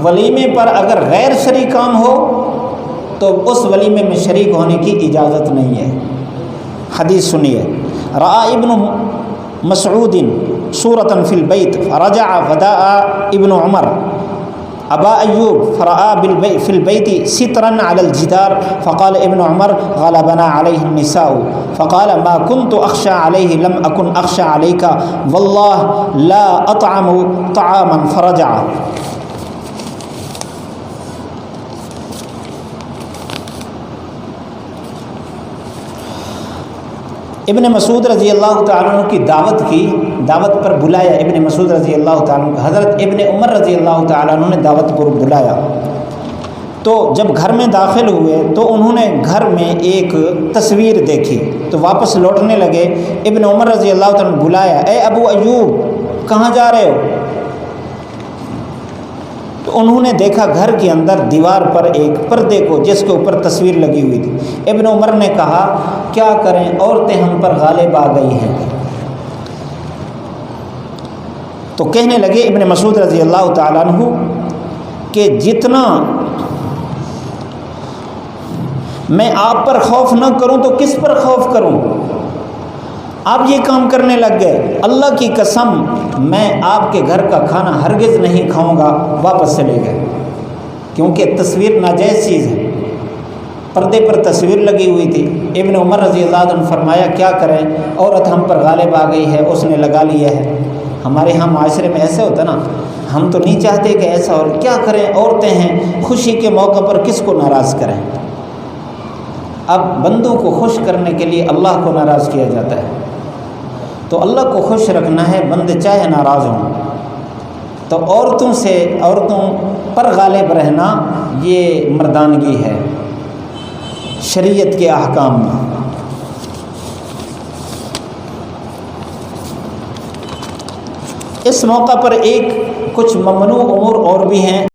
ولیمے پر اگر غیر شریک کام ہو تو اس ولیمے میں شریک ہونے کی اجازت نہیں ہے۔ حدیث سنیے، رأى ابن مسعود سورة في البيت فرجع فداء ابن عمر ابا ایوب فرأى في البيت سترا على الجدار فقال ابن عمر غلبنا عليه النساء فقال ما كنت اخشى عليه لم اكن اخشى عليك والله لا اطعم طعاما فرجع۔ ابن مسعود رضی اللہ تعالیٰ عنہ کی دعوت پر بلایا۔ ابن مسعود رضی اللہ تعالیٰ عنہ، حضرت ابن عمر رضی اللہ تعالیٰ عنہ نے دعوت پر بلایا، تو جب گھر میں داخل ہوئے تو انہوں نے گھر میں ایک تصویر دیکھی، تو واپس لوٹنے لگے۔ ابن عمر رضی اللہ تعالیٰ عنہ بلایا، اے ابو ایوب کہاں جا رہے ہو؟ تو انہوں نے دیکھا گھر کے اندر دیوار پر ایک پردے کو جس کے اوپر تصویر لگی ہوئی تھی۔ ابن عمر نے کہا کیا کریں، عورتیں ہم پر غالب آ گئی ہیں۔ تو کہنے لگے ابن مسعود رضی اللہ تعالیٰ عنہ کہ جتنا میں آپ پر خوف نہ کروں تو کس پر خوف کروں؟ آپ یہ کام کرنے لگ گئے، اللہ کی قسم میں آپ کے گھر کا کھانا ہرگز نہیں کھاؤں گا۔ واپس چلے گئے، کیونکہ تصویر ناجائز چیز ہے، پردے پر تصویر لگی ہوئی تھی۔ ابن عمر رضی اللہ عنہ فرمایا کیا کریں، عورت ہم پر غالب آ گئی ہے، اس نے لگا لیا ہے۔ ہمارے ہاں معاشرے میں ایسے ہوتا نا، ہم تو نہیں چاہتے کہ ایسا، اور کیا کریں، عورتیں ہیں، خوشی کے موقع پر کس کو ناراض کریں۔ اب بندوں کو خوش کرنے کے لیے اللہ کو ناراض کیا جاتا ہے، تو اللہ کو خوش رکھنا ہے، بندے چاہے ناراض ہوں۔ تو عورتوں پر غالب رہنا یہ مردانگی ہے شریعت کے احکام میں۔ اس موقع پر کچھ ممنوع امور اور بھی ہیں۔